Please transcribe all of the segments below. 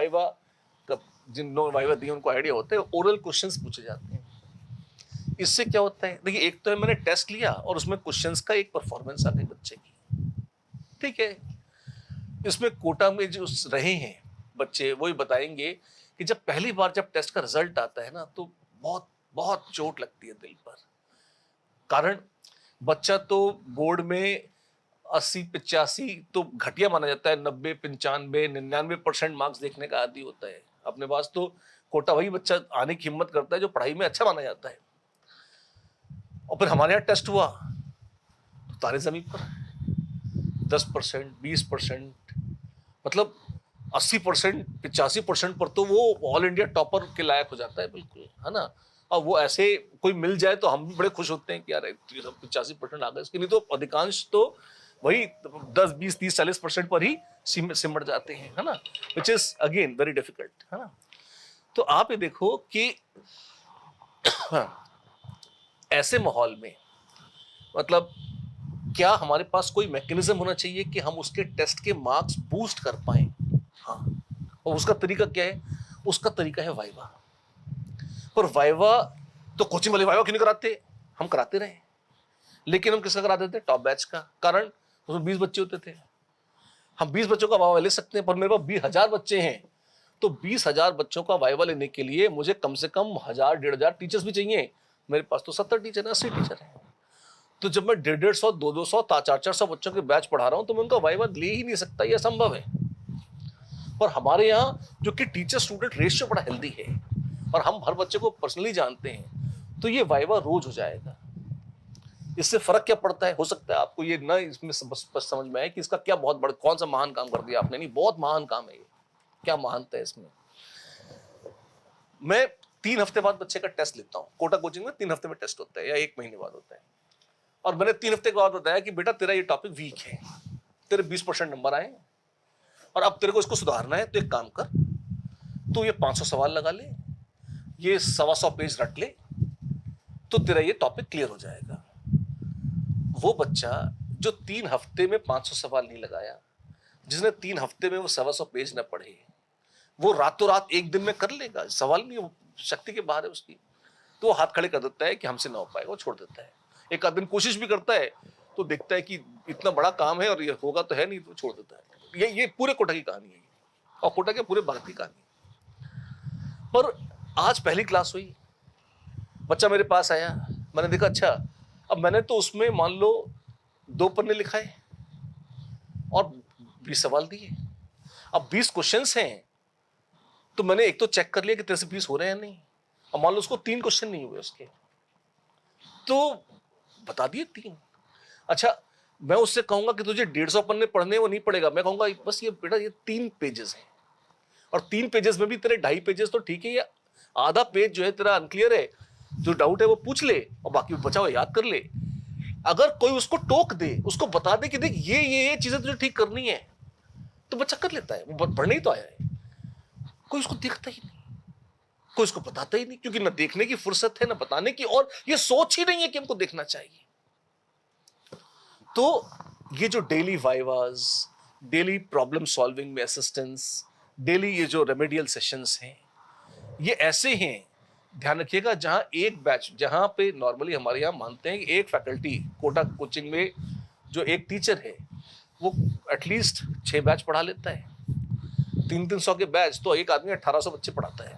Viva, जिन viva दिए उनको idea होता है, ओरल क्वेश्चंस पूछे जाते हैं। इससे क्या होता है, देखिए एक तो है मैंने टेस्ट लिया और उसमें क्वेश्चंस का एक परफॉर्मेंस आ गई बच्चे की, ठीक है। इसमें कोटा में जो रहे हैं बच्चे वही बताएंगे कि जब पहली बार जब टेस्ट का रिजल्ट आता है ना तो बहुत बहुत चोट लगती है दिल पर। कारण बच्चा तो बोर्ड में 80-85 तो घटिया माना जाता है, 90-95-99% मार्क्स देखने का आदी होता है। अपने पास तो कोटा वही बच्चा आने की हिम्मत करता है जो पढ़ाई में अच्छा माना जाता है। और फिर हमारे यहाँ टेस्ट हुआ तो तारे जमीन पर 10%, 20%, मतलब 80%, 85% पर तो वो ऑल इंडिया टॉपर के लायक हो जाता है, बिल्कुल, है ना। और वो ऐसे कोई मिल जाए तो हम भी बड़े खुश होते हैं कि यार 85% आ गए इसके, नहीं तो अधिकांश तो वही 10, 20, 30, 40% पर ही सिमट जाते हैं, है ना, which is again very difficult, है ना। तो आप ये देखो कि ऐसे माहौल में मतलब क्या हमारे पास कोई मैकेनिज्म होना चाहिए कि हम उसके टेस्ट के मार्क्स बूस्ट कर पाए। हाँ, और उसका तरीका क्या है, उसका तरीका है वाइवा। पर वाइवा तो कोचिंग वाले वाइवा क्यों नहीं कराते, हम कराते रहे, लेकिन हम किसका कराते थे, टॉप बैच का। कारण उसमें 20 बच्चे होते थे, हम 20 बच्चों का वाइवा ले सकते हैं, पर मेरे पास 20,000 बच्चे हैं, तो 20,000 बच्चों का वाइवा लेने के लिए मुझे कम से कम 1,000-1,500 टीचर्स भी चाहिए। मेरे पास तो 70 टीचर है, 80 टीचर है। तो जब मैं 150, 200, 400 बच्चों के बैच पढ़ा रहा हूं तो मैं उनका वाइवा ले ही नहीं सकता, यह असंभव है। पर हमारे यहाँ जो कि टीचर स्टूडेंट रेशियो बड़ा हेल्दी है और हम हर बच्चे को पर्सनली जानते हैं, तो ये वाइवा रोज हो जाएगा। इससे फर्क क्या पड़ता है, हो सकता है आपको ये ना इसमें समझ में आए कि इसका क्या बहुत बड़ा कौन सा महान काम कर दिया आपने, नहीं, बहुत महान काम है ये, क्या महानता है इसमें। मैं 3 हफ्ते बाद बच्चे का टेस्ट लेता हूँ, कोटा कोचिंग में 3 हफ्ते में टेस्ट होता है या 1 महीने बाद होता है, और मैंने 3 हफ्ते के बाद बताया कि बेटा तेरा ये टॉपिक वीक है, तेरे 20% नंबर आए और अब तेरे को इसको सुधारना है, तो एक काम कर, तू ये 500 सवाल लगा ले, ये 125 पेज रट ले, तो तेरा ये टॉपिक क्लियर हो जाएगा। वो बच्चा जो 3 हफ्ते में 500 सवाल नहीं लगाया, जिसने 3 हफ्ते में वो 125 पेज न पढ़े, वो रातों रात एक दिन में कर लेगा, सवाल नहीं, शक्ति के बाहर है उसकी, तो वो हाथ खड़े कर देता है कि हमसे ना हो पाएगा, वो छोड़ देता है। एक आध दिन कोशिश भी करता है तो देखता है कि इतना बड़ा काम है और ये होगा तो है नहीं, तो छोड़ देता है। ये पूरे कोटा की कहानी है, और कोटा के पूरे भारत की कहानी। पर आज पहली क्लास हुई, बच्चा मेरे पास आया, मैंने देखा अच्छा, अब मैंने तो उसमें मान लो 2 पन्ने लिखाए और 20 सवाल दिए। अब 20 क्वेश्चंस हैं, तो मैंने एक तो चेक कर लिया कि तेरे से 20 हो रहे हैं या नहीं। अब मान लो उसको 3 क्वेश्चन नहीं हुए उसके, तो बता दिए 3। अच्छा, मैं उससे कहूंगा कि तुझे 150 पन्ने पढ़ने, वो नहीं पड़ेगा। मैं कहूंगा बस ये बेटा ये 3 पेजेस हैं, और 3 पेजेस में भी तेरे 2.5 पेजेस तो ठीक है, या आधा पेज जो है तेरा अनक्लियर है, जो डाउट है वो पूछ ले और बाकी बचा हुआ याद कर ले। अगर कोई उसको टोक दे, उसको बता दे कि देख ये चीजें तुझे ठीक करनी है, तो बच्चा कर लेता है, वो पढ़ने ही तो आया है। कोई उसको देखता ही नहीं, कोई उसको बताता ही नहीं, क्योंकि ना देखने की फुर्सत है ना बताने की, और ये सोच ही नहीं है कि हमको देखना चाहिए। तो ये जो daily vivas, daily problem solving में असिस्टेंस, डेली ये जो रेमेडियल सेशंस हैं, ये ऐसे हैं, ध्यान रखिएगा, जहां एक बैच, जहां पे नॉर्मली हमारे यहां मानते हैं कि एक फैकल्टी कोटा कोचिंग में जो एक टीचर है वो एटलीस्ट 6 बैच पढ़ा लेता है। 300 के बैच तो एक आदमी 1800 बच्चे पढ़ाता है।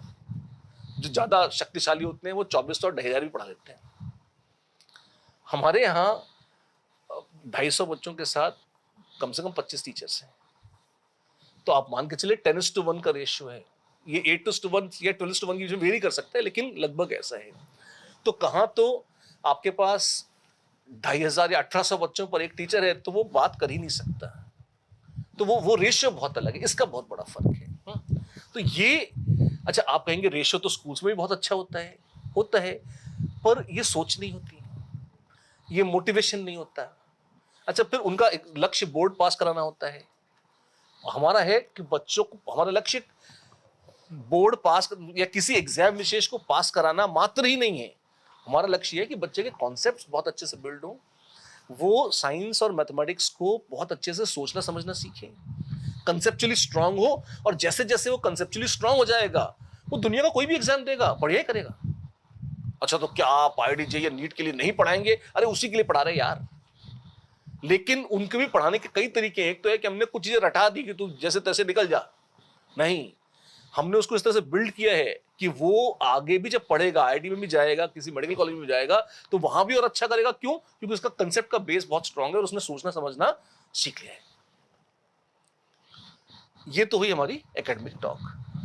जो ज्यादा शक्तिशाली होते हैं वो 2400 2,500 भी पढ़ा लेते हैं। हमारे यहाँ 250 बच्चों के साथ कम से कम 25 टीचर्स हैं, तो आप मान के चले 10:1 का रेशियो है। ये 8:1 या 12:1 की वेरी कर सकता है, लेकिन लगभग ऐसा है। तो कहां तो आपके पास 2,500 या 1,800 बच्चों पर एक टीचर है, तो वो बात कर ही नहीं सकता। तो वो रेशियो बहुत अलग है, इसका बहुत बड़ा फर्क है। तो ये अच्छा, आप कहेंगे रेशियो तो स्कूल्स में भी बहुत अच्छा होता है, पर ये सोच नहीं होती, ये मोटिवेशन नहीं होता। अच्छा, फिर उनका एक लक्ष्य बोर्ड पास कराना होता है, हमारा है कि बच्चों को, हमारा लक्ष्य बोर्ड पास या किसी एग्जाम विशेष को पास कराना मात्र ही नहीं है। हमारा लक्ष्य है कि बच्चे के कॉन्सेप्ट्स बहुत अच्छे से बिल्ड हो, वो साइंस और मैथमेटिक्स को बहुत अच्छे से सोचना समझना सीखे, कंसेप्चुअली स्ट्रांग हो, और जैसे जैसे वो कंसेप्चुअली स्ट्रांग हो जाएगा वो दुनिया का कोई भी एग्जाम देगा बढ़िया ही करेगा। अच्छा तो क्या आप आईआईटी या नीट के लिए नहीं पढ़ाएंगे? अरे उसी के लिए पढ़ा रहे यार। लेकिन उनके भी पढ़ाने के कई तरीके हैं। एक तो है कि हमने कुछ चीजें रटा दी कि तू जैसे तैसे निकल जा, नहीं, हमने उसको इस तरह से बिल्ड किया है कि वो आगे भी जब पढ़ेगा, आईआईटी में भी जाएगा, किसी मेडिकल कॉलेज में जाएगा, तो वहां भी और अच्छा करेगा। क्यों? क्योंकि उसका कंसेप्ट का बेस बहुत स्ट्रांग है और उसने सोचना समझना सीख लिया है। ये तो हुई हमारी एकेडमिक टॉक।